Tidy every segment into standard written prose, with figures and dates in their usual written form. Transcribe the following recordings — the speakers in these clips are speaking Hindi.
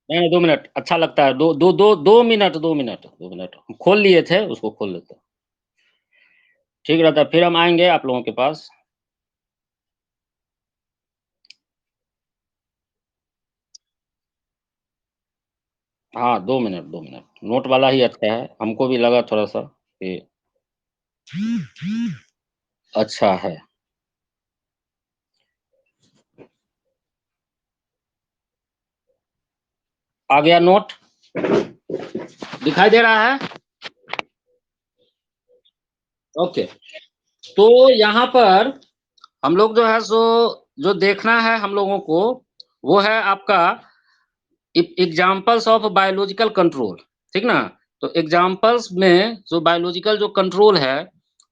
नहीं 2 मिनट अच्छा लगता है। 2 मिनट 2 मिनट 2 मिनट हम खोल लिए थे, उसको खोल लेते हैं। ठीक रहता है, फिर हम आएँगे आप लोगों के पास। हाँ, 2 मिनट 2 मिनट। नोट वाला ही अच्छा है, हमको भी लगा थोड़ा-सा कि अच्छा है। आ गया नोट? दिखाई दे रहा है? ओके। तो यहाँ पर हम लोग जो है सो जो देखना है हम लोगों को, वो है आपका एग्जाम्पल्स ऑफ बायोलॉजिकल कंट्रोल, ठीक ना? तो एग्जाम्पल्स में जो बायोलॉजिकल जो कंट्रोल है,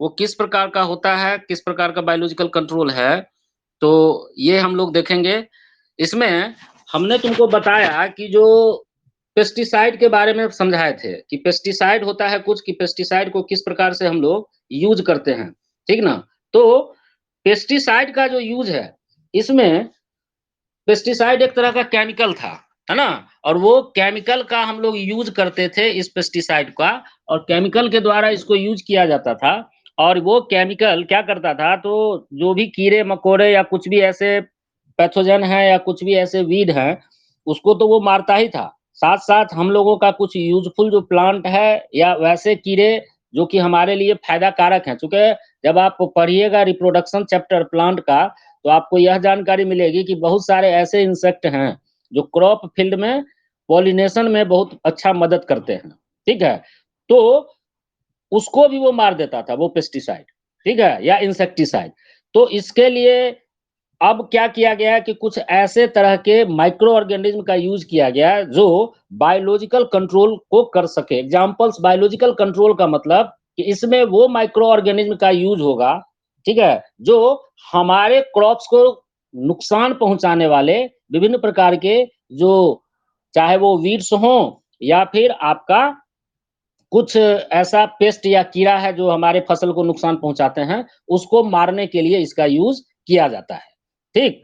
वो किस प्रकार का होता है, किस प्रकार का बायोलॉजिकल कंट्रोल है, तो ये हम लोग देखेंगे। इसमें हमने तुमको बताया कि जो पेस्टिसाइड के बारे में समझाए थे कि पेस्टिसाइड होता है कुछ कि पेस्टिसाइड को किस प्रकार से हम लोग यूज़ करते हैं, ठीक ना? तो पेस्टिसाइड का जो यूज़ है, इसमें पेस्टिसाइड एक तरह का केमिकल था, है ना? और वो केमिकल का हम लोग यूज़ करते थे इस पेस्टिसाइड का और केमिकल के द्वारा इसको यूज़ किया जाता था और वो केमिकल क्या करता था तो जो भी कीड़े-मकोड़े या कुछ भी ऐसे पैथोजन हैं या कुछ भी ऐसे वीड हैं, उसको तो वो मारता ही था। साथ-साथ हम लोगों का कुछ यूज़फुल जो प्लांट है या वैसे कीड़े जो कि हमारे लिए फ़ायदा कारक हैं, चूँकि जब आप पढ़िएगा रिप्रोडक्शन चैप्टर प्लांट का तो आपको यह जानकारी मिलेगी कि बहुत सारे ऐसे इंसेक्ट हैं, जो क्रॉप फील्ड में पॉलिनेशन में बहुत अच्छा मदद करते हैं, ठीक है? तो उसको भी वो मार देता था, वो पेस्टिसाइड, ठीक है? या इंसेक्टिसाइड। तो इसके लिए अब क्या किया गया है कि कुछ ऐसे तरह के माइक्रो ऑर्गेनिज्म का यूज़ किया गया है, जो बायोलॉजिकल कंट्रोल को कर सके। एग्ज़ाम्पल्स बायोलॉजिकल कंट्रोल का मतलब कि इसमें वो माइक्रो ऑर्गेनिज्म का यूज़ होगा, ठीक है? जो हमारे क्रॉप्स को नुकसान पहुँचाने वाले विभिन्न प्रकार के जो चाहे वो वीड्स हों या फिर आपका कुछ ऐसा पेस्ट या कीड़ा है जो हमारे फसल को नुकसान पहुँचाते हैं, उसको मारने के लिए इसका यूज़ किया जाता है, ठीक?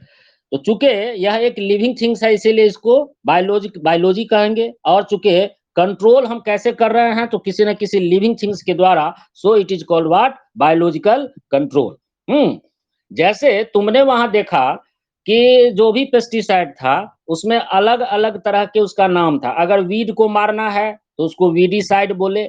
तो चूँकि यह एक लिविंग थिंग्स है इसीलिए इसको बायोलॉजी कहेंगे और चूँकि कंट्रोल हम कैसे कर रहे हैं तो किसी न किसी लिविंग थिंग्स के द्वारा so it is called what? Biological control. जैसे तुमने वहाँ देखा कि जो भी पेस्टिसाइड था, उसमें अलग-अलग तरह के उसका नाम था। अगर वीड को मारना है, तो उसको वीडीसाइड बोले,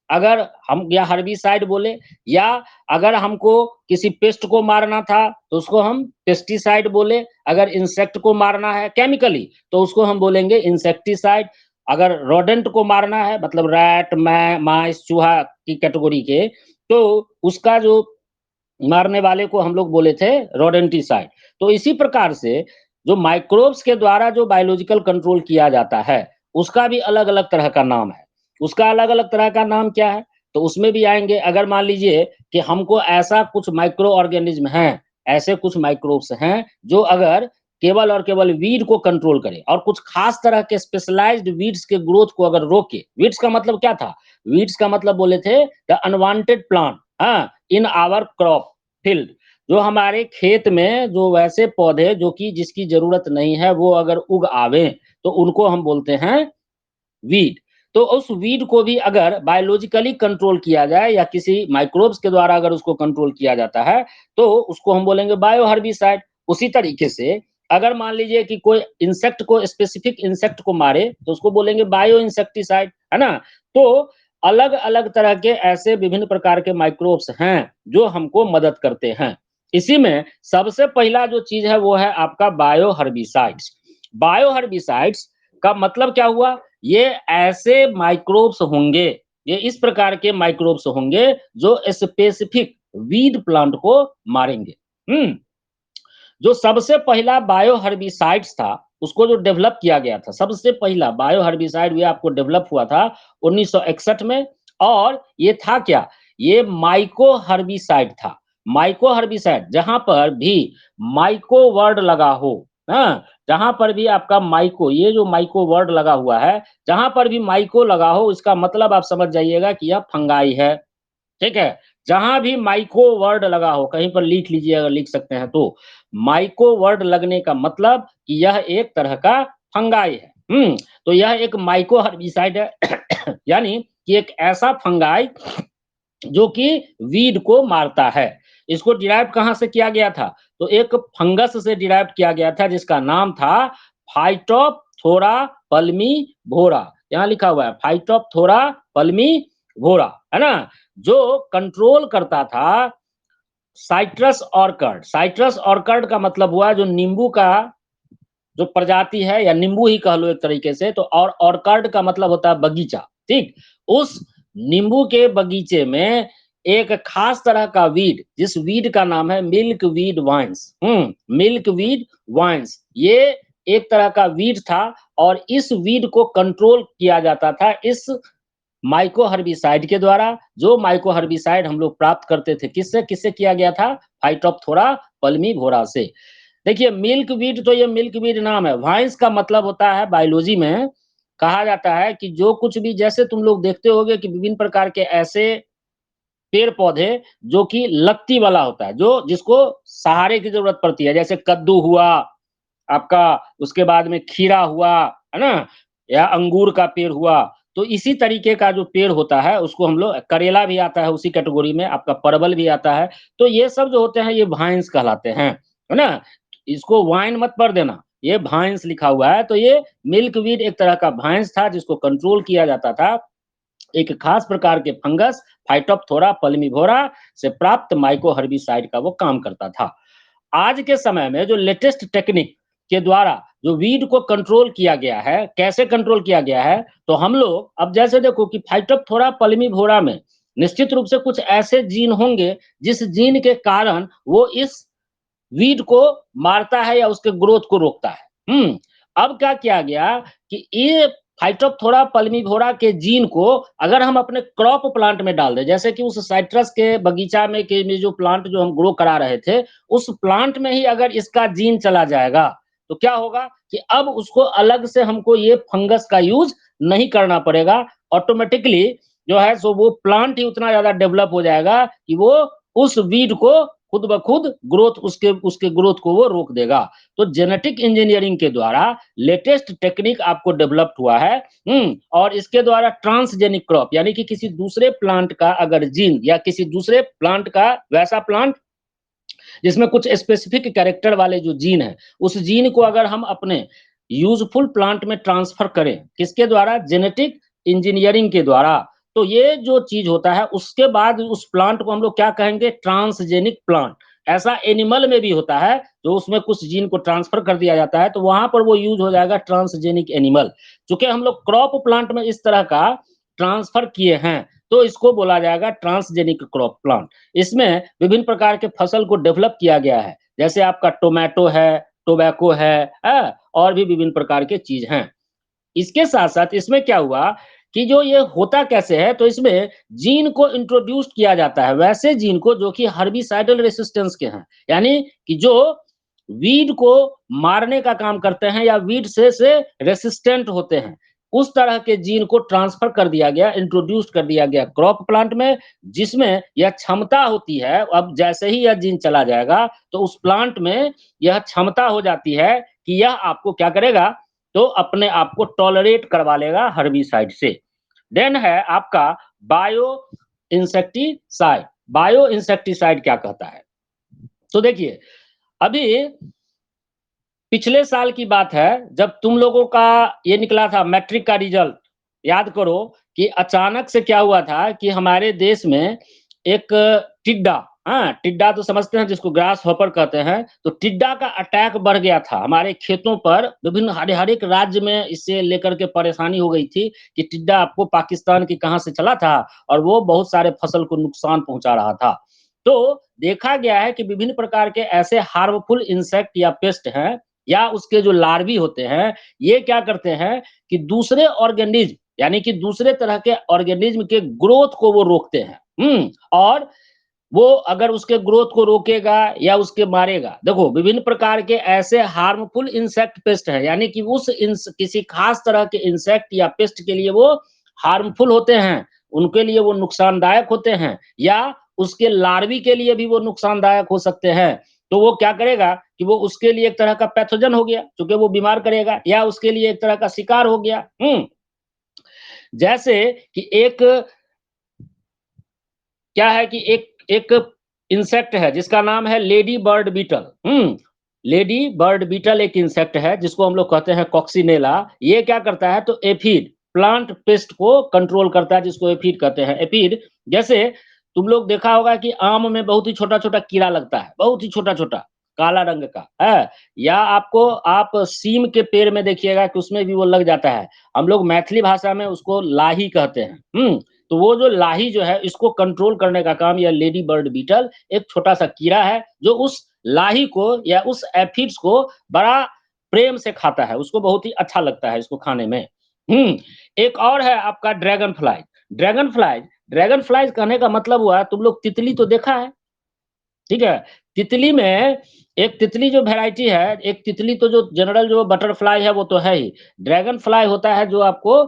अगर हम या हर्बिसाइड बोले या अगर हमको किसी पेस्ट को मारना था, तो उसको हम पेस्टिसाइड बोले, अगर इंसेक्ट को मारना है केमिकली, तो उसको हम बोलेंगे इंसेक्टिसाइड, अगर रोडेंट को मारना है मतलब रैट, माइस, चूहा की कैटेगरी के, तो उसका जो मारने वाले को हम लोग बोले थे रोडेंटिसाइड। तो इसी प्रकार से जो माइक्रोब्स के द्वारा जो बायोलॉजिकल कंट्रोल किया जाता है, उसका भी अलग-अलग तरह का नाम है। उसका अलग-अलग तरह का नाम क्या है? तो उसमें भी आएँगे अगर मान लीजिए कि हमको ऐसा कुछ माइक्रो ऑर्गेनिज़्म हैं, ऐसे कुछ माइक्रोब्स हैं, जो अगर केवल और केवल वीड को कंट्रोल करें और कुछ खास तरह के स्पेशलाइज़्ड वीड्स के ग्रोथ को अगर रोके, वीड्स का मतलब क्या था? वीड्स का मतलब बोले थे द अनवांटेड प्लांट हाँ, इन आवर क्रॉप फील्ड जो हमारे खेत में जो वैसे पौधे जो कि जिसकी ज़रूरत नहीं है, वो अगर उग आवें, तो उनको हम बोलते हैं वीड। तो उस वीड को भी अगर बायोलॉजिकली कंट्रोल किया जाए या किसी माइक्रोब्स के द्वारा अगर उसको कंट्रोल किया जाता है, तो उसको हम बोलेंगे बायो हर्बिसाइड। उसी तरीके से अगर मान लीजिए कि कोई इंसेक्ट को स्पेसिफिक इंसेक्ट को मारे, तो उसको बोलेंगे बायो इंसेक्टिसाइड, है ना? तो अलग-अलग तरह के ऐसे विभिन्न प्रकार के माइक्रोब्स हैं, जो हमको मदद करते हैं। इसी में सबसे पहला जो चीज़ है, वो है आपका बायो हर्बिसाइड्स। बायो हर्बिसाइड्स का मतलब क्या हुआ? ये ऐसे माइक्रोब्स होंगे, ये इस प्रकार के माइक्रोब्स होंगे जो स्पेसिफिक वीड प्लांट को मारेंगे। जो सबसे पहला बायो हर्बिसाइड्स था, उसको जो डेवलप किया गया था, सबसे पहला बायो हर्बिसाइड ये आपको डेवलप हुआ था 1961 में और ये था क्या? ये माइको हर्बिसाइड था। माइको हर्बिसाइड जहाँ पर भी माइको वर्ड लगा हो, हाँ, जहाँ पर भी आपका माइको, ये जो माइको वर्ड लगा हुआ है, जहाँ पर भी माइको लगा हो इसका मतलब आप समझ जाइएगा कि यह फंगाई है, ठीक है? जहाँ भी माइको वर्ड लगा हो, कहीं पर लिख लीजिए अगर लिख सकते हैं तो। माइको वर्ड लगने का मतलब कि यह एक तरह का फंगाई है। तो यह एक माइको हर्बिसाइड है यानी कि एक ऐसा फंगाई जो कि वीड को मारता है। इसको डिराइव कहाँ से किया गया था? तो एक फंगस से डिराइव किया गया था जिसका नाम था फाइटोप्थोरा पल्मीभोरा। यहाँ लिखा हुआ है फाइटोप्थोरा पल्मीभोरा, है ना? जो कंट्रोल करता था साइट्रस ऑर्किड। साइट्रस ऑर्किड का मतलब हुआ जो नींबू का जो प्रजाति है या नींबू ही कह लो एक तरीके से, तो और ऑर्किड का मतलब होता है बगीचा, ठीक? उस नींबू के बगीचे में एक खास तरह का वीड, जिस वीड का नाम है milk weed vines. Milk weed vines, ये एक तरह का वीड था और इस वीड को कंट्रोल किया जाता था इस माइको हर्बिसाइड के द्वारा। जो माइको हर्बिसाइड हम लोग प्राप्त करते थे किससे किससे किया गया था? फाइटोप्थोरा पल्मीभोरा से। देखिए मिल्क वीड, तो ये मिल्क वीड नाम है। वाइन्स का मतलब होता है बायोलॉजी में कहा जाता है कि जो कुछ भी, जैसे तुम लोग देखते होगे कि विभिन्न प्रकार के ऐसे पेड़ पौधे जो कि लत्ती वाला होता है, जो जिसको सहारे की जरूरत पड़ती है, जैसे कद्दू हुआ आपका, उसके बाद में खीरा हुआ, है ना? या अंगूर का पेड़ हुआ। तो इसी तरीके का जो पेड़ होता है उसको हम लोग, करेला भी आता है उसी कैटेगरी में, आपका परवल भी आता है। तो ये सब जो होते हैं ये वाइन्स कहलाते हैं, है ना? इसको वाइन मत पढ़ देना, ये वाइन्स लिखा हुआ है। तो ये मिल्कवीड एक तरह का वाइन्स था जिसको कंट्रोल किया जाता था एक खास प्रकार के फंगस फाइटोप्थोरा पल्मीभोरा से प्राप्त माइको हर्बिसाइड का वो काम करता था। आज के समय में जो लेटेस्ट टेक्निक के द्वारा जो वीड को कंट्रोल किया गया है, कैसे कंट्रोल किया गया है? तो हम लोग अब जैसे देखो कि फाइटोप्थोरा पल्मीभोरा में निश्चित रूप से कुछ ऐसे जीन होंगे जिस जीन के कारण वो इस वीड को मारता है या उसके ग्रोथ को रोकता है। अब क्या किया गया कि ये फाइटोप्थोरा पल्मीभोरा के जीन को अगर हम अपने क्रॉप प्लांट में डाल दें, जैसे कि उस साइट्रस के बगीचा में के में जो प्लांट जो हम ग्रो करा रहे थे, उस प्लांट में ही अगर इसका जीन चला जाएगा, तो क्या होगा कि अब उसको अलग से हमको ये फंगस का यूज़ नहीं करना पड़ेगा। ऑटोमैटिकली जो है सो वो प्लांट ही उतना ज़्यादा डेवलप हो जाएगा कि वो उस वीड को खुद ब खुद ग्रोथ, उसके उसके ग्रोथ को वो रोक देगा। तो जेनेटिक इंजीनियरिंग के द्वारा लेटेस्ट टेक्निक आपको डेवलप्ड हुआ है। और इसके द्वारा ट्रांसजेनिक क्रॉप यानी कि किसी दूसरे प्लांट का अगर जीन या किसी दूसरे प्लांट का वैसा प्लांट जिसमें कुछ स्पेसिफिक कैरेक्टर वाले जो जीन है, उस जीन को अगर हम अपने यूजफुल प्लांट में ट्रांसफर करें, किसके द्वारा? जेनेटिक इंजीनियरिंग के द्वारा। तो ये जो चीज होता है उसके बाद उस प्लांट को हम लोग क्या कहेंगे? Transgenic plant. ऐसा एनिमल में भी होता है जो उसमें कुछ जीन को ट्रांसफर कर दिया जाता है, तो वहां पर वो यूज हो जाएगा ट्रांसजेनिक एनिमल। चूंकि हम लोग क्रॉप प्लांट में इस तरह का ट्रांसफर किए हैं, तो इसको बोला जाएगा ट्रांसजेनिक क्रॉप प्लांट। इसमें विभिन्न प्रकार के फसल को डेवलप किया गया है, जैसे आपका टोमेटो है, टोबैको है, और भी विभिन्न प्रकार के चीज हैं। इसके साथ-साथ इसमें क्या हुआ कि जो ये होता कैसे है, तो इसमें जीन को इंट्रोड्यूस किया जाता है, वैसे जीन को जो कि हर्बिसाइडल रेसिस्टेंस के हैं, यानी कि जो वीड को मारने का काम करते हैं या वीड से रेसिस्टेंट होते हैं। उस तरह के जीन को ट्रांसफर कर दिया गया, इंट्रोड्यूस कर दिया गया क्रॉप प्लांट में, जिसमें यह क्षमता होती है, अब जैसे ही यह जीन चला जाएगा, तो उस प्लांट में यह क्षमता हो जाती है कि यह आपको क्या करेगा? तो अपने आप को टॉलरेट करवा लेगा हर्बिसाइड से। देन है आपका बायो इंसेक्टिसाइड। बायो इंसेक्टिसाइड क्या कहता है? तो देखिए, अभी पिछले साल की बात है जब तुम लोगों का ये निकला था मैट्रिक का रिजल्ट, याद करो कि अचानक से क्या हुआ था कि हमारे देश में एक टिड्डा, हाँ, टिड्डा तो समझते हैं जिसको ग्रास हॉपर कहते हैं, तो टिड्डा का अटैक बढ़ गया था हमारे खेतों पर। विभिन्न हर एक राज्य में इससे लेकर के परेशानी हो गई थी कि टिड्डा आपको पाकिस्तान की कहाँ से चला था और वो बहुत सारे फसल को नुकसान पहुंचा रहा था। तो देखा गया है कि विभिन्न प्रकार के ऐसे हार्मफुल इंसेक्ट या पेस्ट हैं या उसके जो लार्वी होते हैं, ये क्या करते हैं कि दूसरे ऑर्गेनिज्म यानी कि दूसरे तरह के ऑर्गेनिज्म के ग्रोथ को वो रोकते हैं। और वो अगर उसके ग्रोथ को रोकेगा या उसके मारेगा। देखो विभिन्न प्रकार के ऐसे हार्मफुल इंसेक्ट पेस्ट हैं, यानी कि उस किसी खास तरह के इंसेक्ट या पेस्ट के लिए वो हार्मफुल होते हैं, उनके लिए वो नुकसानदायक होते हैं या उसके लार्वी के लिए भी वो नुकसानदायक हो सकते हैं। तो वो क्या करेगा कि वो उसके लिए एक तरह का पैथोजन हो गया, क्योंकि वो बीमार करेगा या उसके लिए एक तरह का शिकार हो गया। जैसे कि एक क्या है कि एक एक इंसेक्ट है जिसका नाम है lady bird beetle. Lady bird beetle एक इंसेक्ट है जिसको हम लोग कहते हैं कॉक्सिनेला। ये क्या करता है तो एफिड प्लांट पेस्ट को कंट्रोल करता है, जिसको एफिड कहते हैं। एफिड जैसे तुम लोग देखा होगा कि आम में बहुत ही छोटा छोटा कीड़ा लगता है, बहुत ही छोटा छोटा काला रंग का है, या आपको आप सीम के पेड़ में देखिएगा कि उसमें भी वो लग जाता है। हम लोग मैथिली भाषा में उसको लाही कहते हैं। तो वो जो लाही जो है इसको कंट्रोल करने का काम यह लेडी बर्ड बीटल एक छोटा सा कीड़ा है जो उस लाही को या उस एफिड्स को बड़ा प्रेम से खाता है, उसको बहुत ही अच्छा लगता है इसको खाने में। एक और है आपका dragon fly. Dragon fly, dragon fly कहने का मतलब हुआ तुम लोग तितली तो देखा है, ठीक है? तितली में एक तितली जो वैरायटी है, एक तितली तो जो जनरल जो बटरफ्लाई है वो तो है ही। ड्रैगन फ्लाई होता है जो आपको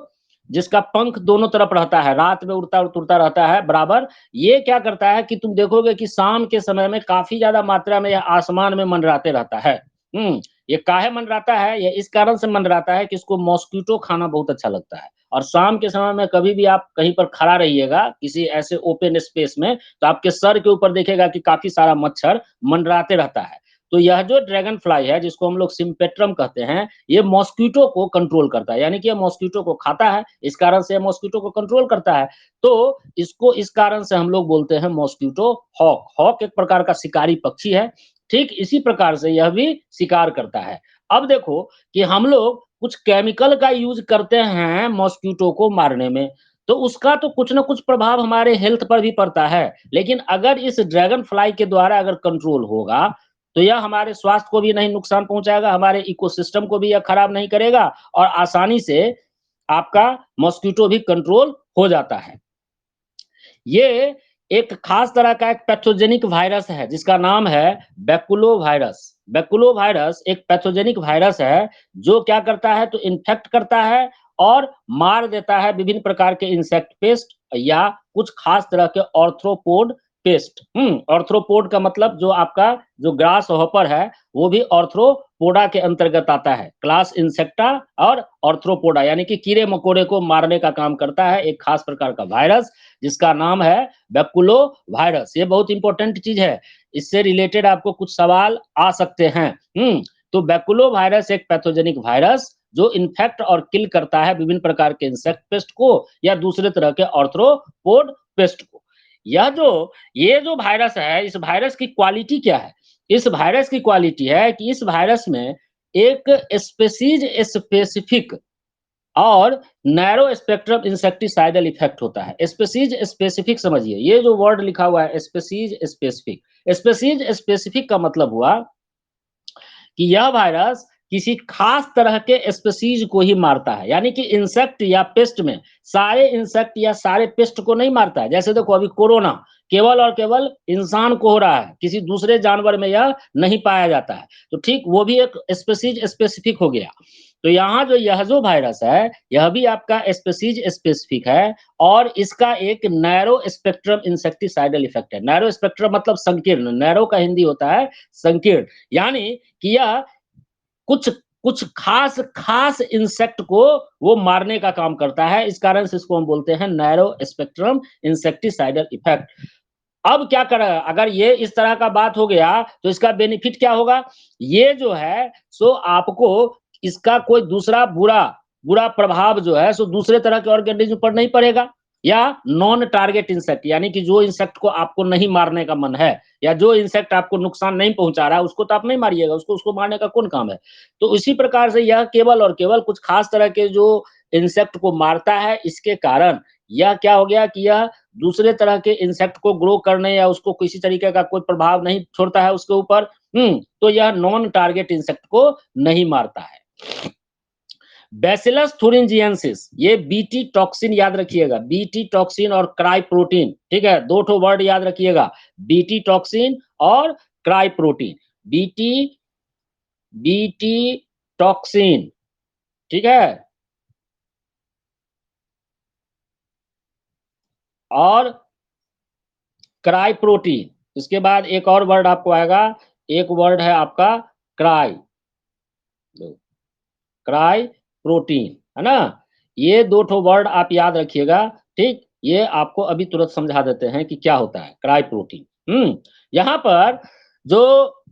जिसका पंख दोनों तरफ रहता है, रात में उड़ता रहता है बराबर। ये क्या करता है कि तुम देखोगे कि शाम के समय में काफ़ी ज़्यादा मात्रा में यह आसमान में मंडराते रहता है। ये काहे मंडराता है? ये इस कारण से मंडराता है कि इसको मॉस्क्विटो खाना बहुत अच्छा लगता है। और शाम के समय में कभी भी आप कहीं पर खड़ा रहिएगा, किसी ऐसे ओपन स्पेस में, तो आपके सर के ऊपर देखेगा कि काफ़ी सारा मच्छर मंडराते रहता है। तो यह जो ड्रैगन फ्लाई है, जिसको हम लोग सिम्पेट्रम कहते हैं, ये मॉस्क्विटो को कंट्रोल करता है, यानी कि ये मॉस्क्विटो को खाता है, इस कारण से ये मॉस्क्विटो को कंट्रोल करता है। तो इसको इस कारण से हम लोग बोलते हैं मॉस्क्विटो हॉक। हॉक एक प्रकार का शिकारी पक्षी है, ठीक इसी प्रकार से यह भी शिकार करता है। अब देखो कि हम लोग कुछ केमिकल का यूज़ करते हैं मॉस्क्विटो को मारने में, तो उसका तो कुछ न कुछ प्रभाव हमारे हेल्थ पर भी पड़ता है। लेकिन अगर इस ड्रैगन फ्लाई के द्वारा अगर कंट्रोल होगा, तो यह हमारे स्वास्थ्य को भी नहीं नुकसान पहुँचाएगा, हमारे इकोसिस्टम को भी यह खराब नहीं करेगा और आसानी से आपका मॉस्क्विटो भी कंट्रोल हो जाता है। ये एक खास तरह का एक पैथोजेनिक वायरस है जिसका नाम है बैकुलोवायरस। बैकुलोवायरस एक पैथोजेनिक वायरस है जो क्या करता है तो इन्फेक्ट करता है और मार देता है विभिन्न प्रकार के इंसेक्ट पेस्ट या कुछ खास तरह के ऑर्थ्रोपोड पेस्ट। ऑर्थ्रोपोड का मतलब जो आपका जो ग्रास हॉपर है वो भी ऑर्थ्रोपोडा के अंतर्गत आता है। क्लास इंसेक्टा और ऑर्थ्रोपोडा यानी कि कीड़े मकोड़े को मारने का काम करता है एक खास प्रकार का वायरस जिसका नाम है बैकुलो वायरस। ये बहुत इंपॉर्टेंट चीज है, इससे रिलेटेड आपको कुछ सवाल आ सकते हैं। तो बैकुलो वायरस एक पैथोजेनिक वायरस जो इन्फेक्ट और किल करता है विभिन्न प्रकार के इंसेक्ट पेस्ट को या दूसरे तरह के ऑर्थ्रोपोड पेस्ट को। ये जो वायरस है, इस वायरस की क्वालिटी क्या है? इस वायरस की क्वालिटी है कि इस वायरस में एक स्पेसीज स्पेसिफिक और नैरो स्पेक्ट्रम इंसेक्टिसाइडल इफेक्ट होता है। स्पेसीज स्पेसिफिक समझिए, ये जो वर्ड लिखा हुआ है स्पेसीज स्पेसिफिक। स्पेसीज स्पेसिफिक का मतलब हुआ कि यह वायरस किसी खास तरह के स्पेसीज को ही मारता है, यानी कि इंसेक्ट या पेस्ट में सारे इंसेक्ट या सारे पेस्ट को नहीं मारता है। जैसे देखो अभी कोरोना केवल और केवल इंसान को हो रहा है, किसी दूसरे जानवर में यह नहीं पाया जाता है। तो ठीक वो भी एक स्पेसीज स्पेसिफिक हो गया। तो यहाँ जो यह जो वायरस है यह भी आपका स्पेसीज स्पेसिफिक है और इसका एक नैरो स्पेक्ट्रम इंसेक्टिसाइडल इफेक्ट है। नैरो स्पेक्ट्रम मतलब संकीर्ण, नैरो का हिंदी होता है संकीर्ण, यानी कि यह कुछ कुछ खास खास इंसेक्ट को वो मारने का काम करता है। इस कारण से इसको हम बोलते हैं नैरो स्पेक्ट्रम इंसेक्टिसाइडल इफेक्ट। अब क्या करें, अगर ये इस तरह का बात हो गया तो इसका बेनिफिट क्या होगा? ये जो है सो आपको इसका कोई दूसरा बुरा बुरा प्रभाव जो है सो दूसरे तरह के ऑर्गेनिज्म पर नहीं पड़ेगा या नॉन टारगेट इंसेक्ट, यानी कि जो इंसेक्ट को आपको नहीं मारने का मन है या जो इंसेक्ट आपको नुकसान नहीं पहुंचा रहा है उसको तो आप नहीं मारिएगा, उसको मारने का कौन काम है? तो इसी प्रकार से यह केवल और केवल कुछ खास तरह के जो इंसेक्ट को मारता है, इसके कारण यह क्या हो गया कि यह दूसरे तरह के इंसेक्ट को ग्रो करने या उसको किसी तरीके का कोई प्रभाव नहीं छोड़ता है उसके ऊपर। तो यह नॉन टारगेट इंसेक्ट को नहीं मारता है। बैसिलस thuringiensis, ये बीटी टॉक्सिन याद रखिएगा, बीटी टॉक्सिन और क्राई प्रोटीन, ठीक है, दो ठो वर्ड याद रखिएगा, बीटी टॉक्सिन और cry protein. BT BT toxin, ठीक है, और क्राई प्रोटीन। इसके बाद एक और वर्ड आपको आएगा, एक वर्ड है आपका क्राई, क्राई प्रोटीन, है ना? ये दो ठो वर्ड आप याद रखिएगा, ठीक? ये आपको अभी तुरंत समझा देते हैं कि क्या होता है क्राई प्रोटीन। यहाँ पर जो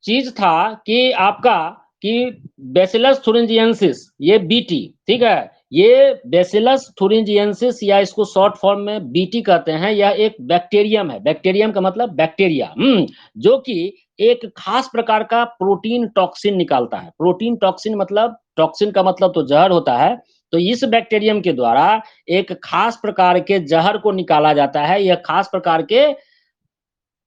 चीज था कि आपका कि बैसिलस thuringiensis, ये बीटी, ठीक है, ये बैसिलस thuringiensis या इसको शॉर्ट फॉर्म में बीटी कहते हैं। यह एक बैक्टीरियम है, बैक्टीरियम का मतलब बैक्टीरिया, जो कि एक खास प्रकार का प्रोटीन टॉक्सिन निकालता है। प्रोटीन टॉक्सिन मतलब, टॉक्सिन का मतलब तो जहर होता है। तो इस बैक्टीरियम के द्वारा एक खास प्रकार के जहर को निकाला जाता है। यह खास प्रकार के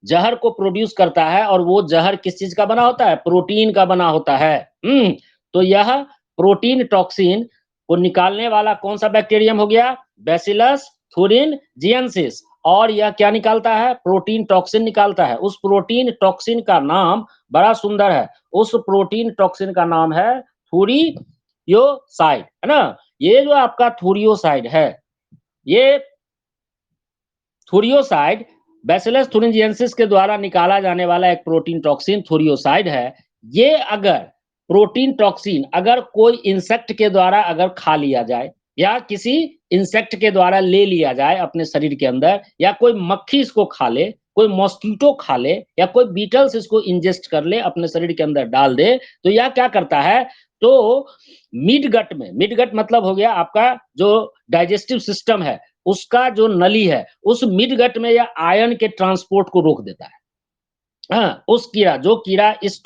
जहर को प्रोड्यूस करता है, और वो जहर किस चीज का बना होता है? प्रोटीन का बना होता है। तो यह प्रोटीन टॉक्सिन को निकालने वाला कौन सा बैक्टीरियम हो गया? Bacillus thuringiensis। और यह क्या निकालता है? प्रोटीन टॉक्सिन निकालता है। उस प्रोटीन टॉक्सिन का नाम बड़ा सुंदर है, उस प्रोटीन टॉक्सिन का नाम है थूरियोसाइड, है ना? ये जो आपका थूरियोसाइड है, ये थूरियोसाइड बैसिलस thuringiensis के द्वारा निकाला जाने वाला एक प्रोटीन टॉक्सिन थूरियोसाइड है। ये अगर प्रोटीन टॉक्सिन अगर कोई इंसेक्ट के द्वारा अगर खा लिया जाए, या किसी इंसेक्ट के द्वारा ले लिया जाए अपने शरीर के अंदर, या कोई मक्खी इसको खा ले, कोई मॉस्किटो खा ले, या कोई बीटल्स इसको इंजेस्ट कर ले, अपने शरीर के अंदर डाल दे, तो यह क्या करता है? तो मिड गट में, मिड गट मतलब हो गया आपका जो डाइजेस्टिव सिस्टम है, उसका जो नली है, उस मिड गट में यह आयन के ट्रांसपोर्ट को रोक देता है। हाँ, उस कीड़ा, जो कीड़ा इस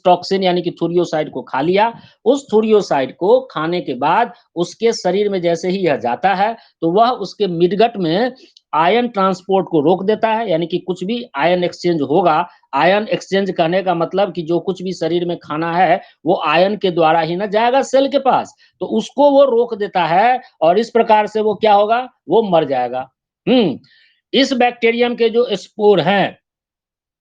टॉक्सिन यानी कि थूरियोसाइड को खा लिया, उस थूरियोसाइड को खाने के बाद उसके शरीर में जैसे ही यह जाता है, तो वह उसके मिडगट में आयन ट्रांसपोर्ट को रोक देता है। यानी कि कुछ भी आयन एक्सचेंज होगा, आयन एक्सचेंज करने का मतलब कि जो कुछ भी शरीर में खाना है, वो आयन के द्वारा ही ना जाएगा सेल के पास, तो उसको वो रोक देता है, और इस प्रकार से वो क्या होगा? वो मर जाएगा। इस बैक्टीरियम के जो स्पोर हैं,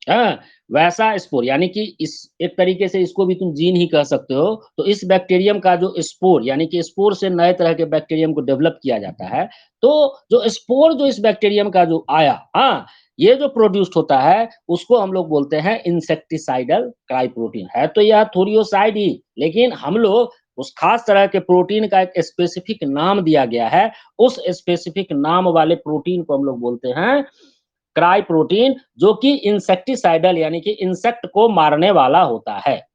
हाँ, वैसा स्पोर, यानी कि इस एक तरीके से इसको भी तुम जीन ही कह सकते हो। तो इस बैक्टीरियम का जो स्पोर, यानी कि स्पोर से नए तरह के बैक्टीरियम को डेवलप किया जाता है। तो जो स्पोर जो इस बैक्टीरियम का जो आया, हाँ, ये जो प्रोड्यूस्ड होता है, उसको हम लोग बोलते हैं इंसेक्टिसाइडल क्राई प्रोटीन। है तो यह थूरियोसाइड ही, लेकिन हम लोग उस खास तरह के प्रोटीन का एक स्पेसिफिक नाम दिया गया है। उस स्पेसिफिक नाम वाले प्रोटीन को हम लोग बोलते हैं क्राई प्रोटीन, जो कि इंसेक्टिसाइडल यानी कि इंसेक्ट को मारने वाला होता है।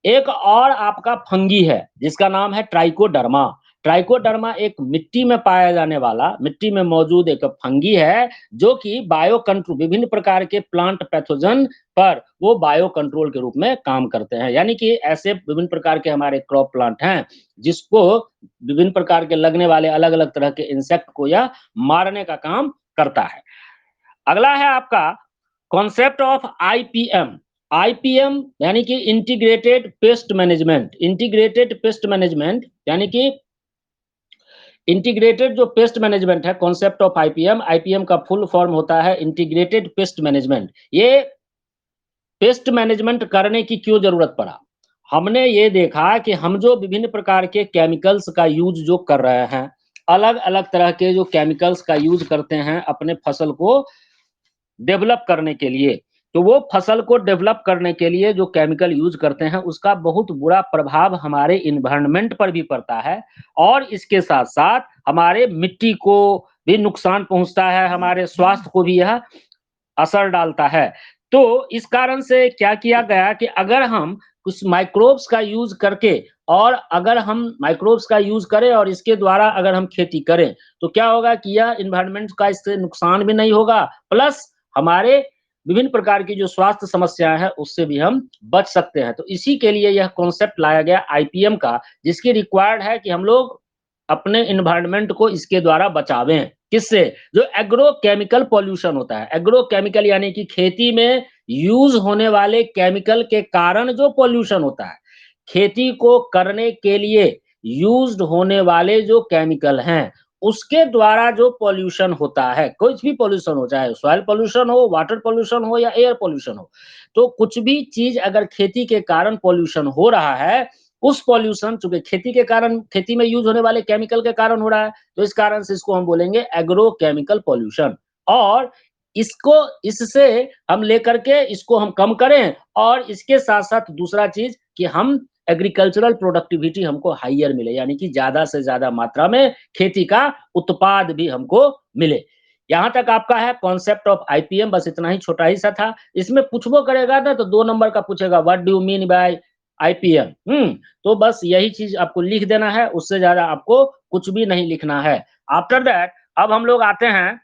एक और आपका फंगी है जिसका नाम है ट्राइकोडर्मा। ट्राइकोडर्मा एक मिट्टी में पाया जाने वाला, मिट्टी में मौजूद एक फंगी है, जो कि बायो कंट्रोल, विभिन्न प्रकार के प्लांट पैथोजन पर वो बायो कंट्रोल के रूप में काम करते हैं। यानी कि ऐसे विभिन्न प्रकार के हमारे क्रॉप प्लांट हैं, जिसको विभिन्न प्रकार के लगने वाले अलग अलग तरह के इंसेक्ट को यह मारने का काम करता है। अगला है आपका कॉन्सेप्ट ऑफ आईपीएम। आईपीएम यानी कि integrated pest management. Integrated pest management यानी कि इंटीग्रेटेड जो पेस्ट मैनेजमेंट है, कॉन्सेप्ट ऑफ आईपीएम, आईपीएम का फुल फॉर्म होता है इंटीग्रेटेड पेस्ट मैनेजमेंट। ये पेस्ट मैनेजमेंट करने की क्यों जरूरत पड़ा? हमने ये देखा कि हम जो विभिन्न प्रकार के केमिकल्स का यूज जो कर रहे हैं, अलग अलग तरह के जो केमिकल्स का यूज करते हैं अपने फसल को डेवलप करने के लिए, तो वो फसल को डेवलप करने के लिए जो केमिकल यूज करते हैं, उसका बहुत बुरा प्रभाव हमारे इन्वायरमेंट पर भी पड़ता है, और इसके साथ साथ हमारे मिट्टी को भी नुकसान पहुंचता है, हमारे स्वास्थ्य को भी यह असर डालता है। तो इस कारण से क्या किया गया कि अगर हम कुछ माइक्रोब्स का यूज करके, और अगर हम माइक्रोब्स का यूज करें और इसके द्वारा अगर हम खेती करें, तो क्या होगा कि यह इन्वायरमेंट का इससे नुकसान भी नहीं होगा, प्लस हमारे विभिन्न प्रकार की जो स्वास्थ्य समस्याएं हैं उससे भी हम बच सकते हैं। तो इसी के लिए यह कॉन्सेप्ट लाया गया आईपीएम का, जिसकी रिक्वायर्ड है कि हम लोग अपने इन्वायरमेंट को इसके द्वारा बचावें। किससे? जो एग्रो केमिकल पॉल्यूशन होता है। एग्रो केमिकल यानी कि खेती में यूज होने वाले केमिकल के कारण जो पॉल्यूशन होता है, खेती को करने के लिए यूज्ड होने वाले जो केमिकल हैं, उसके द्वारा जो पॉल्यूशन होता है, कुछ भी पॉल्यूशन हो, चाहे सॉइल पॉल्यूशन हो, वाटर पॉल्यूशन हो या एयर पॉल्यूशन हो, तो कुछ भी चीज़ अगर खेती के कारण पॉल्यूशन हो रहा है, उस पॉल्यूशन चूँकि खेती के कारण खेती में यूज़ होने वाले केमिकल के कारण हो रहा है, तो इस कारण से इसको हम बोलेंगे एग्रोकेमिकल पॉल्यूशन। और इसको इससे हम लेकर के इसको हम कम करें और इसके साथ-साथ दूसरा चीज़ कि हम एग्रीकल्चरल प्रोडक्टिविटी हमको हायर मिले, यानी कि ज़्यादा से ज़्यादा मात्रा में खेती का उत्पाद भी हमको मिले। यहाँ तक आपका है कॉन्सेप्ट ऑफ आईपीएम, बस इतना ही छोटा ही सा था। इसमें पूछबो करेगा ना तो 2 नंबर का पूछेगा, what do you mean by IPM? तो बस यही चीज़ आपको लिख देना है, उससे ज़्यादा आपको कुछ भी नहीं लिखना है। आफ्टर दैट अब हम लोग आते हैं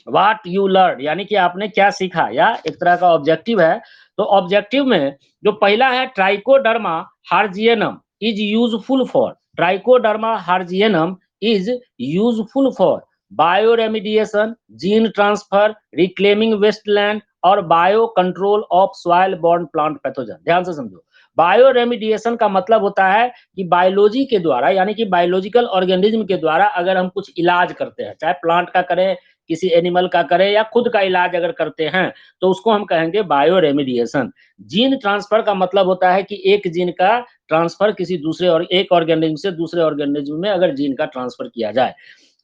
व्हाट यू लर्न, यानी कि आपने क्या सीखा, या एक तरह का ऑब्जेक्टिव है। तो ऑब्जेक्टिव में जो पहला है trichoderma harzianum is useful for, trichoderma harzianum is useful for bioremediation, gene transfer, reclaiming wasteland और biocontrol of soil borne plant pathogen. ध्यान से समझो, बायो रेमिडिएशन का मतलब होता है कि बायोलॉजी के द्वारा, यानी कि बायोलॉजिकल ऑर्गेनिज्म के द्वारा अगर हम कुछ इलाज करते हैं, चाहे प्लांट का करें, किसी एनिमल का करें या खुद का इलाज अगर करते हैं, तो उसको हम कहेंगे बायो रेमिडिएशन। जीन ट्रांसफर का मतलब होता है कि एक जीन का ट्रांसफर किसी दूसरे और एक ऑर्गेनिज्म से दूसरे ऑर्गेनिज्म में अगर जीन का ट्रांसफर किया जाए।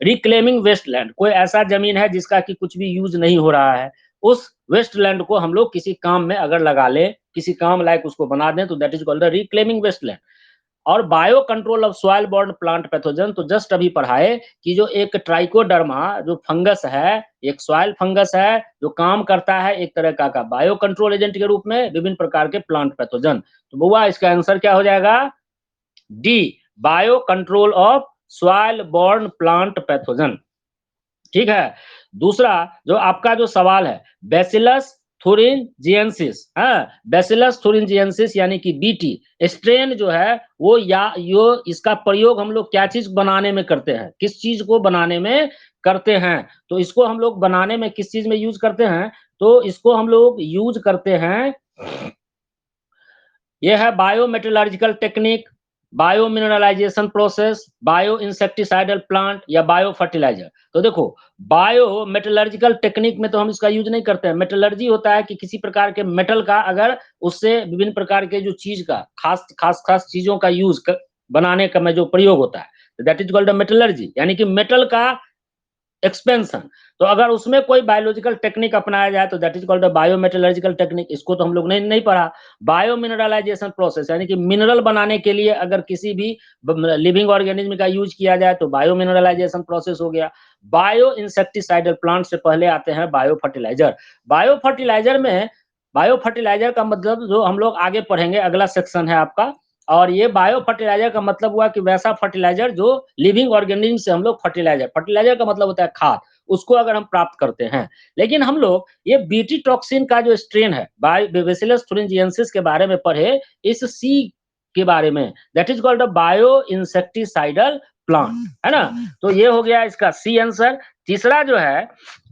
रिक्लेमिंग वेस्टलैंड, कोई ऐसा जमीन है जिसका कि कुछ भी यूज नहीं हो रहा है, उस वेस्टलैंड को हम लोग किसी काम में अगर लगा लें, किसी काम लायक उसको बना दें, तो that is called the reclaiming wasteland. और biocontrol of soil borne plant pathogen, तो जस्ट अभी पढ़ाए कि जो एक ट्राइकोडर्मा जो फंगस है, एक सॉइल फंगस है जो काम करता है एक तरह का बायो कंट्रोल एजेंट के रूप में विभिन्न प्रकार के प्लांट पैथोजन। तो बुआ इसका आंसर क्या हो जाएगा? D, bio control of soil borne plant pathogen. ठीक है। दूसरा जो आपका जो सवाल है, बैसिलस थुरिनजिएंसिस, बैसिलस थुरिनजिएंसिस यानी कि बीटी स्ट्रेन जो है वो, या यो इसका प्रयोग हम लोग क्या चीज बनाने में करते हैं, किस चीज को बनाने में करते हैं? तो इसको हम लोग बनाने में किस चीज में यूज करते हैं? तो इसको हम लोग यूज करते हैं, ये है biometallurgical technique, biomineralisation process, bioinsecticidal plant या बायो फर्टिलाइजर। तो देखो, बायो मेटलर्जिकल टेक्निक में तो हम इसका यूज नहीं करते हैं। मेटलर्जी होता है कि किसी प्रकार के मेटल का अगर उससे विभिन्न प्रकार के जो चीज का खास खास खास चीजों का यूज बनाने का में जो प्रयोग होता है, दैट इज कॉल्ड मेटलर्जी, यानी कि मेटल का एक्सपेंशन। तो अगर उसमें कोई बायोलॉजिकल टेक्निक अपनाया जाए तो दैट इज कॉल्ड बायोमेटलर्जिकल टेक्निक। इसको तो हम लोग नहीं पढ़ा। बायो मिनरलाइजेशन प्रोसेस, यानी कि मिनरल बनाने के लिए अगर किसी भी लिविंग ऑर्गेनिज्म का यूज किया जाए तो बायो मिनरलाइजेशन प्रोसेस हो गया। बायो इंसेक्टिसाइडल प्लांट से पहले आते हैं बायो फर्टिलाइजर। बायो फर्टिलाइजर में, बायो फर्टिलाइजर का मतलब जो हम लोग आगे पढ़ेंगे, अगला सेक्शन है आपका। और ये बायो फर्टिलाइजर का मतलब हुआ कि वैसा फर्टिलाइजर जो लिविंग ऑर्गेनिज्म से हम लोग फर्टिलाइजर, फर्टिलाइजर का मतलब होता है खाद, उसको अगर हम प्राप्त करते हैं। लेकिन हम लोग ये बीटी टॉक्सिन का जो स्ट्रेन है, बैसिलस थुरिनजिएंसिस के बारे में पढ़े, इस सी के बारे में, that is called bio insecticidal plant, है ना। तो ये हो गया इसका सी आंसर। तीसरा जो है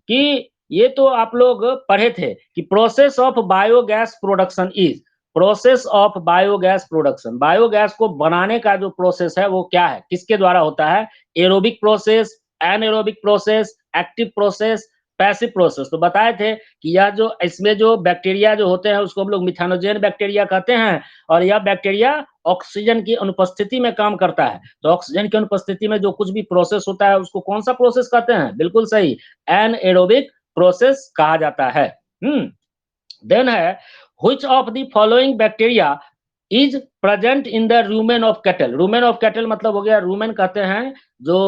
कि ये तो आप लोग पढ़े थे कि process of biogas production is, process of biogas production, biogas को बनाने का जो प्रोसेस है वो क्या है, किसके द्वारा होता है? Aerobic process, anaerobic process, active process, passive process. तो बताए थे कि यह जो इसमें जो बैक्टीरिया जो होते हैं उसको हम लोग मिथानोजेन बैक्टीरिया कहते हैं, और यह बैक्टीरिया ऑक्सीजन की अनुपस्थिति में काम करता है। तो ऑक्सीजन की अनुपस्थिति में जो कुछ भी प्रोसेस होता है उसको कौन सा प्रोसेस कहते हैं? बिल्कुल सही, एनएरोबिक प्रोसेस कहा जाता है। देन है, which of the following bacteria is present in the rumen of cattle? rumen of cattle मतलब हो गया, rumen कहते हैं जो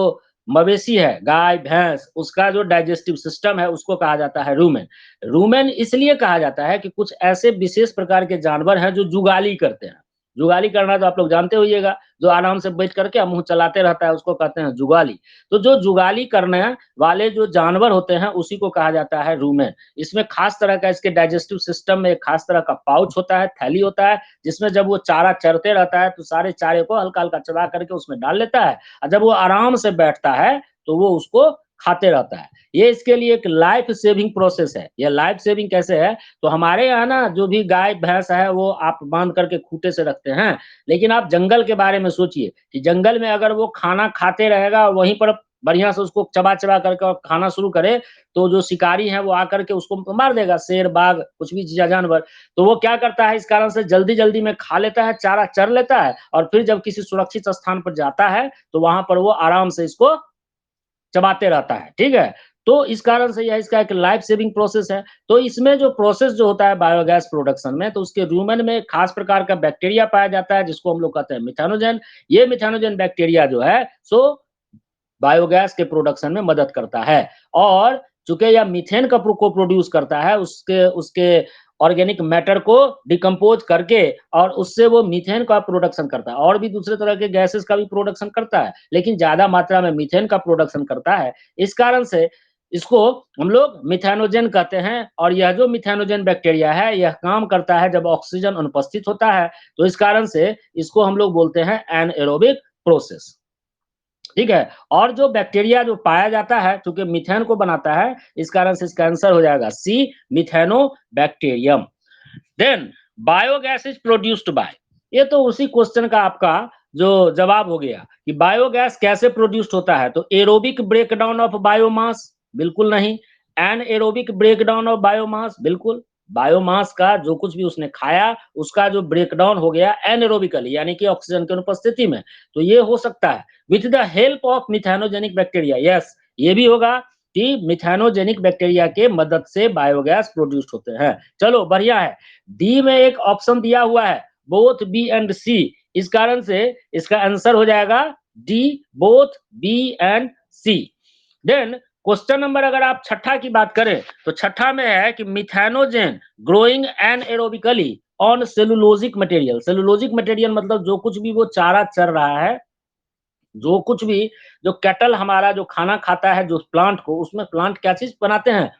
मवेशी है, गाय भैंस, उसका जो डाइजेस्टिव सिस्टम है उसको कहा जाता है रूमेन। रूमेन इसलिए कहा जाता है कि कुछ ऐसे विशेष प्रकार के जानवर हैं जो जुगाली करते हैं। जुगाली करना तो आप लोग जानते होइएगा, जो आराम से बैठ करके मुंह चलाते रहता है उसको कहते हैं जुगाली। तो जो जुगाली करने वाले जो जानवर होते हैं उसी को कहा जाता है रूमेन। इसमें खास तरह का, इसके डाइजेस्टिव सिस्टम में एक खास तरह का पाउच होता है, थैली होता है, जिसमें जब वो चारा चरते रहता है तो सारे चारे को हल्का हल्का चबा करके उसमें डाल लेता है, और जब वो आराम से बैठता है तो वो उसको खाते रहता है। ये इसके लिए एक लाइफ सेविंग प्रोसेस है। ये लाइफ सेविंग कैसे है? तो हमारे यहाँ ना जो भी गाय भैंस है वो आप बांध करके खूंटे से रखते हैं, लेकिन आप जंगल के बारे में सोचिए कि जंगल में अगर वो खाना खाते रहेगा और वहीं पर बढ़िया से उसको चबा-चबा करके और खाना शुरू करे, तो जो शिकारी हैं वो आकर के उसको मार देगा, शेर, बाघ, कुछ भी जानवर। तो वो क्या करता है, इस कारण से जल्दी-जल्दी में खा लेता है, चारा चर लेता है और फिर जब किसी सुरक्षित स्थान पर जाता है, तो वहाँ पर वो आराम से इसको चबाते रहता है, ठीक है? तो इस कारण से यह इसका एक लाइफ सेविंग प्रोसेस है। तो इसमें जो प्रोसेस जो होता है बायोगैस प्रोडक्शन में, तो उसके रूमेन में खास प्रकार का बैक्टीरिया पाया जाता है जिसको हम लोग कहते हैं मिथेनोजेन। ये मिथेनोजेन बैक्टीरिया जो है सो बायोगैस के प्रोडक्शन में मदद करता है और चूंकि यह मीथेन का को प्रोड्यूस करता है, उसके उसके ऑर्गेनिक मैटर को डिकम्पोज करके और उससे वो मीथेन का प्रोडक्शन करता है। और भी दूसरे तरह के गैसेस का भी प्रोडक्शन करता है, लेकिन ज्यादा मात्रा में मीथेन का प्रोडक्शन करता है। इस कारण से इसको हम लोग मिथेनोजेन कहते हैं और यह जो मिथेनोजेन बैक्टीरिया है यह काम करता है जब ऑक्सीजन अनुपस्थित होता है, तो इस कारण से इसको हम लोग बोलते हैं एनएरोबिक प्रोसेस। ठीक है? और जो बैक्टीरिया जो पाया जाता है, चूँकि मीथेन को बनाता है, इस कारण से इसका आंसर हो जाएगा C, methanobacterium. Then biogas is produced by, ये तो उसी क्वेश्चन का आपका जो जवाब हो गया कि बायोगैस कैसे प्रोड्यूस्ड होता है, तो एरोबिक ब्रेकडाउन ऑफ बायोमास, बिल्कुल नहीं। एनएरोबिक ब्रेकडाउन ऑफ बायोमास, बिल्कुल। बायोमास का जो कुछ भी उसने खाया, उसका जो ब्रेकडाउन हो गया एनएरोबिकली यानी कि ऑक्सीजन की अनुपस्थिति में, तो ये हो सकता है with the help of methanogenic bacteria. Yes, ये भी होगा कि मिथेनोजेनिक बैक्टीरिया के मदद से बायोगैस प्रोड्यूस्ड होते हैं। चलो बढ़िया है। डी में एक ऑप्शन दिया हुआ है बोथ बी एंड सी, इस कारण से इसका आंसर हो जाएगा D, both B and C. Then question number अगर आप छठा की बात करें तो छठा में है कि methanogen growing anaerobically on cellulosic material. Cellulosic material मतलब जो कुछ भी वो चारा चर रहा है, जो कुछ भी जो कैटल हमारा जो खाना खाता है जो प्लांट को, उसमें प्लांट क्या चीज बनाते हैं,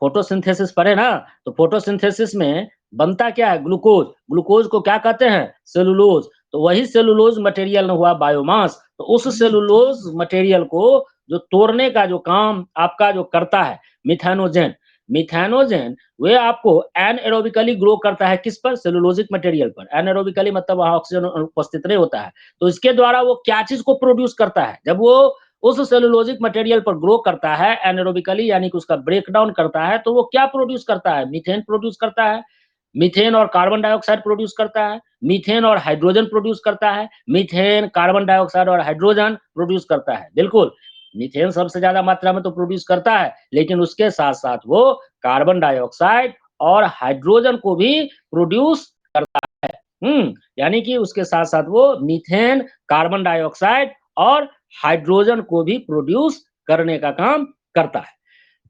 फोटोसिंथेसिस पढ़े ना, तो फोटोसिंथेसिस में बनता क्या है, ग्लूकोज। ग्लूकोज को क्या कहते हैं, सेलुलोज। तो वही सेलुलोज मटेरियल हुआ बायोमास। तो उस सेलुलोज मटेरियल को जो तोड़ने का जो काम आपका जो करता है मिथेनोजेन, मिथेनोजेन वे आपको एनएरोबिकली ग्रो करता है किस पर, सेलुलोजिक मटेरियल पर। एनएरोबिकली मतलब वहां ऑक्सीजन उपस्थित नहीं होता है, तो इसके द्वारा वो क्या चीज को प्रोड्यूस करता है, जब वो उस सेलुलोजिक मटेरियल पर ग्रो करता है एनारोबिकली यानी कि उसका ब्रेकडाउन करता है, तो वो क्या प्रोड्यूस करता है, मीथेन प्रोड्यूस करता है। मीथेन और कार्बन डाइऑक्साइड प्रोड्यूस करता है, मीथेन और हाइड्रोजन प्रोड्यूस करता है, मीथेन कार्बन डाइऑक्साइड और हाइड्रोजन प्रोड्यूस करता है। बिल्कुल, मीथेन सबसे ज्यादा मात्रा में तो प्रोड्यूस करता है, लेकिन उसके साथ साथ वो कार्बन डाइऑक्साइड और हाइड्रोजन को भी प्रोड्यूस करता है। यानी कि उसके साथ साथ वो मीथेन, कार्बन डाइऑक्साइड और हाइड्रोजन को भी प्रोड्यूस करने का काम करता है।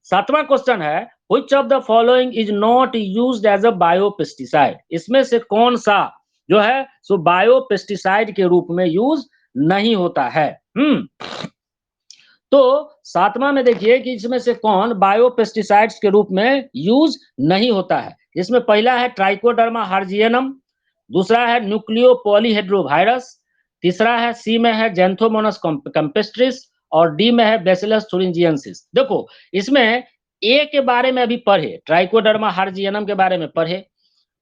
सातवां क्वेश्चन है which of the following is not used as a biopesticide, इसमें से कौन सा जो है सो बायोपेस्टिसाइड के रूप में यूज नहीं होता है। तो सातवां में देखिए कि इसमें से कौन बायोपेस्टिसाइड्स के रूप में यूज नहीं होता है। इसमें पहला है ट्राइकोडर्मा हार्जियनम, दूसरा है न्यूक्लियो पॉलीहेड्रोवायरस, तीसरा है सी में है जेंथोमोनस कैम्पेस्ट्रिस और डी में है बैसिलस thuringiensis। देखो इसमें ए के बारे में अभी पढ़े, ट्राइकोडर्मा हार्जियनम के बारे में पढ़े,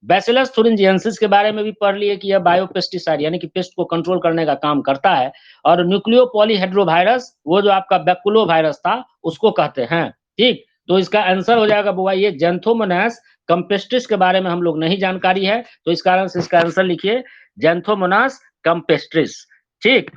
बैसिलस thuringiensis के बारे में भी पढ़ लिए कि यह बायोपेस्टिसाइड यानी कि पेस्ट को कंट्रोल करने का काम करता है, और न्यूक्लियो पॉलीहेड्रोवायरस वो जो आपका बैकुलो वायरस था उसको कहते हैं। ठीक, तो इसका आंसर हो जाएगा बुआ ये जेंथोमोनास कैम्पेस्ट्रिस के बारे में हम लोग नहीं जानकारी है, तो इस कारण से इसका आंसर लिखिए जेंथोमोनास कैम्पेस्ट्रिस। ठीक,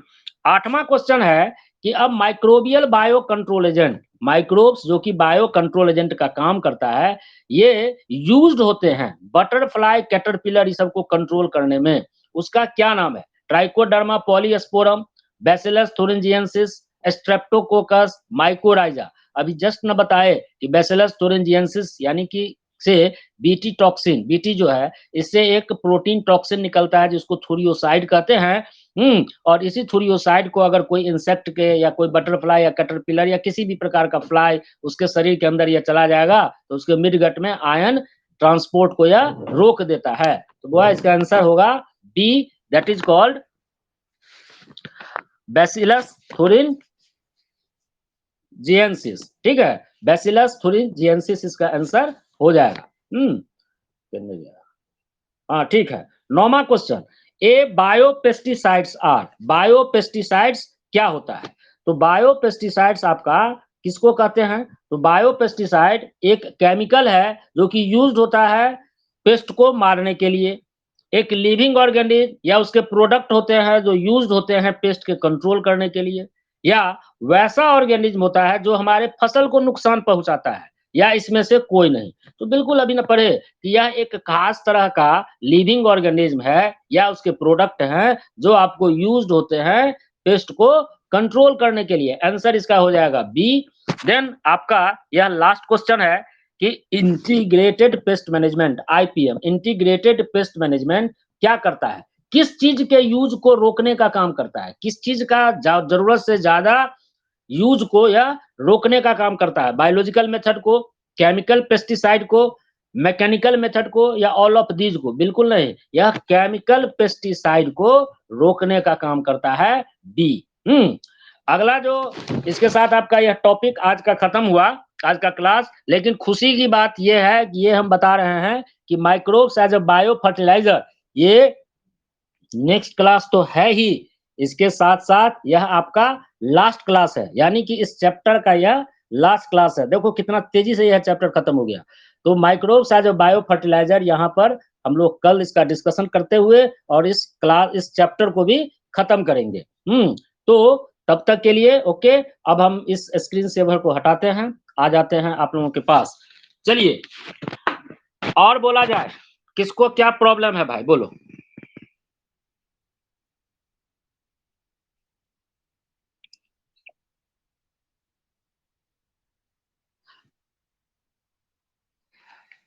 आठवां क्वेश्चन है कि अब microbial bio control agent, microbes जो कि बायो कंट्रोल एजेंट का काम करता है, ये यूज्ड होते हैं बटरफ्लाई कैटरपिलर इस सबको कंट्रोल करने में, उसका क्या नाम है, trichoderma polysporum, bacillus thuringiensis, Streptococcus, mycorrhiza. अभी जस्ट न बताए कि बैसिलस thuringiensis यानी कि से बीटी टॉक्सिन, बीटी जो है इससे एक प्रोटीन टॉक्सिन निकलता है जिसको थुरियोसाइड कहते हैं। और इसी थुरियोसाइड को अगर कोई इंसेक्ट के या कोई बटरफ्लाई या कैटरपिलर या किसी भी प्रकार का फ्लाई उसके शरीर के अंदर ये चला जाएगा तो उसके मिड गट में आयन ट्रांसपोर्ट को यह रोक देता है। तो वो इसका आंसर होगा B, that is called bacillus जिएंसिस, ठीक है, बैसिलस थुरिंजिएंसिस इसका आंसर हो जाएगा। करने गया। हाँ ठीक है। 9वां question, a biopesticides are, biopesticides क्या होता है? तो बायोपेस्टिसाइड्स आपका किसको कहते हैं? तो बायोपेस्टिसाइड एक केमिकल है जो कि यूज्ड होता है पेस्ट को मारने के लिए। एक लिविंग ऑर्गेनिज्म या उसके प्रोडक्ट होते हैं जो यूज्ड होते हैं पेस्ट के कंट्रोल करने के लिए, या वैसा ऑर्गेनिज्म होता है जो हमारे फसल को नुकसान पहुंचाता है, या इसमें से कोई नहीं। तो बिल्कुल अभी न पढ़े कि यह एक खास तरह का लिविंग ऑर्गेनिज्म है या उसके प्रोडक्ट हैं जो आपको यूज्ड होते हैं पेस्ट को कंट्रोल करने के लिए। आंसर इसका हो जाएगा बी। देन आपका यह लास्ट क्वेश्चन है कि integrated pest management, IPM, integrated pest management क्या करता है? किस चीज के यूज को रोकने का काम करता है? किस चीज का जरूरत से ज्यादा यूज को या रोकने का काम करता है? बायोलॉजिकल मेथड को, केमिकल पेस्टिसाइड को, मैकेनिकल मेथड को, या ऑल ऑफ दीज को? बिल्कुल नहीं, यह केमिकल पेस्टिसाइड को रोकने का काम करता है, बी। अगला जो इसके साथ आपका यह टॉपिक आज का खत्म हुआ, आज का क्लास। लेकिन खुशी की बात यह है कि ये हम बता रहे हैं कि microbes as a bio fertiliser, ये नेक्स्ट क्लास तो है ही, इसके साथ साथ यह आपका लास्ट क्लास है, यानी कि इस चैप्टर का यह लास्ट क्लास है। देखो कितना तेजी से यह चैप्टर खत्म हो गया। तो microbes as a bio fertiliser यहाँ पर हम लोग कल इसका डिस्कशन करते हुए और इस चैप्टर को भी खत्म करेंगे। तो तब तक के लिए ओके। अब हम इस स्क्रीन सेवर को हटाते हैं, आ जाते हैं आप लोगों के पास। चलिए और बोला जाए, किसको क्या प्रॉब्लम है भाई, बोलो।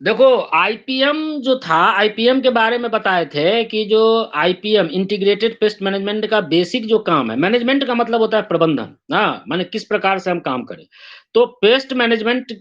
देखो आईपीएम जो था, आईपीएम के बारे में बताए थे कि जो आईपीएम इंटीग्रेटेड पेस्ट मैनेजमेंट का बेसिक जो काम है, मैनेजमेंट का मतलब होता है प्रबंधन, हाँ, माने किस प्रकार से हम काम करें। तो पेस्ट मैनेजमेंट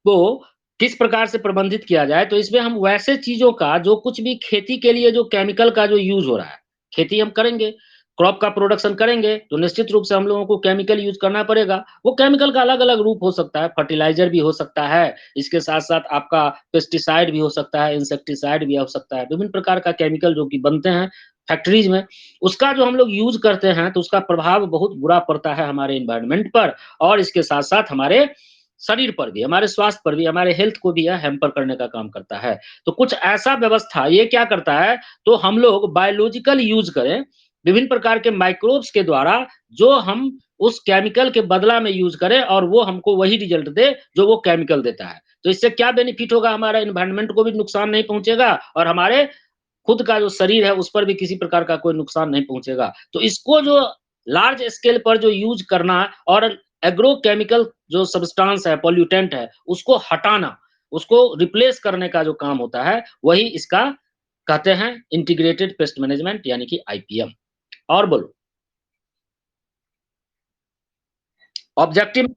को किस प्रकार से प्रबंधित किया जाए, तो इसमें हम वैसे चीजों का जो कुछ भी खेती के लिए जो केमिकल का जो यूज हो रहा है, खेती हम करेंगे, क्रॉप का प्रोडक्शन करेंगे, तो निश्चित रूप से हम लोगों को केमिकल यूज करना पड़ेगा। वो केमिकल का अलग अलग रूप हो सकता है, फर्टिलाइजर भी हो सकता है, इसके साथ साथ आपका पेस्टिसाइड भी हो सकता है, इंसेक्टिसाइड भी हो सकता है, विभिन्न प्रकार का केमिकल जो कि बनते हैं फैक्ट्रीज में, उसका जो हम लोग यूज करते हैं तो उसका प्रभाव बहुत बुरा पड़ता है हमारे इन्वायरमेंट पर, और इसके साथ साथ हमारे शरीर पर भी, हमारे स्वास्थ्य पर भी, हमारे हेल्थ को भी यह हैम्पर करने का काम करता है। तो कुछ ऐसा व्यवस्था ये क्या करता है, तो हम लोग बायोलॉजिकल यूज करें, विभिन्न प्रकार के माइक्रोब्स के द्वारा, जो हम उस केमिकल के बदला में यूज करें और वो हमको वही रिजल्ट दे जो वो केमिकल देता है। तो इससे क्या बेनिफिट होगा, हमारा एनवायरनमेंट को भी नुकसान नहीं पहुंचेगा और हमारे खुद का जो शरीर है उस पर भी किसी प्रकार का कोई नुकसान नहीं पहुंचेगा। तो इसको जो लार्ज स्केल पर जो यूज करना और एग्रो केमिकल जो सब्सटेंस है, पॉल्यूटेंट है, उसको हटाना, उसको रिप्लेस करने का जो काम होता है, वही इसका कहते हैं इंटीग्रेटेड पेस्ट मैनेजमेंट, यानी कि आईपीएम। और बोलो ऑब्जेक्टिव।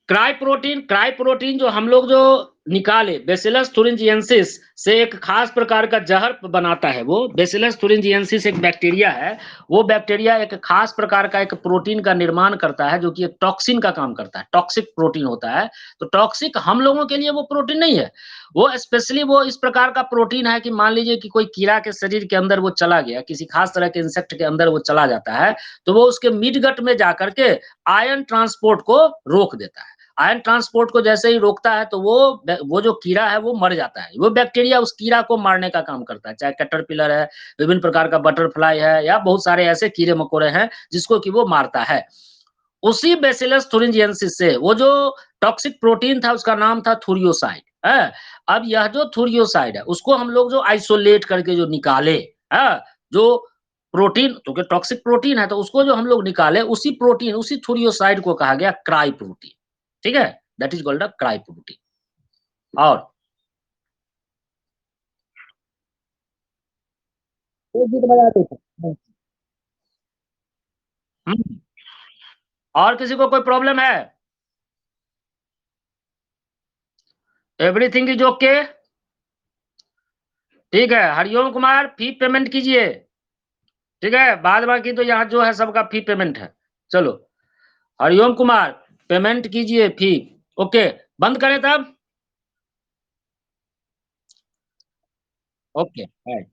क्राई प्रोटीन जो हम लोग जो निकाले बेसिलस thuringiensis से एक खास प्रकार का जहर बनाता है। वो बेसिलस thuringiensis एक बैक्टीरिया है, वो बैक्टीरिया एक खास प्रकार का एक प्रोटीन का निर्माण करता है जो कि एक टॉक्सिन का काम करता है, टॉक्सिक प्रोटीन होता है। तो टॉक्सिक हम लोगों के लिए वो प्रोटीन नहीं है, वो स्पेशली वो इस प्रकार का प्रोटीन है कि मान लीजिए कि कोई कीड़ा के शरीर के अंदर वो चला गया, किसी खास तरह के इंसेक्ट के अंदर वो चला जाता है, तो वो उसके मिड गट में जाकर के आयन ट्रांसपोर्ट को रोक देता है। आयन ट्रांसपोर्ट को जैसे ही रोकता है तो वो जो कीड़ा है वो मर जाता है। वो बैक्टीरिया उस कीड़ा को मारने का काम करता है, चाहे कैटरपिलर है, विभिन्न प्रकार का बटरफ्लाई है, या बहुत सारे ऐसे कीड़े मकोड़े हैं जिसको कि वो मारता है। उसी बेसिलस thuringiensis से वो जो टॉक्सिक प्रोटीन था उसका नाम था थुरियोसाइड है। अब यह जो थुरियोसाइड है उसको हम लोग जो आइसोलेट करके जो निकाले, है, जो प्रोटीन, क्योंकि टॉक्सिक प्रोटीन है तो उसको जो हम लोग निकाले, उसी प्रोटीन, उसी थुरियोसाइड को कहा गया क्राई प्रोटीन। ठीक है, that is called a cry protein. और एक गीत बजा देते हैं। और किसी को कोई प्रॉब्लम है? Everything is okay. ठीक है, हरिओम कुमार फी पेमेंट कीजिए। ठीक है, बाद बाकी तो यहाँ जो है सबका फी पेमेंट है। चलो। हरिओम कुमार, पेमेंट कीजिए फी। ओके, बंद करें तब? Okay, bye.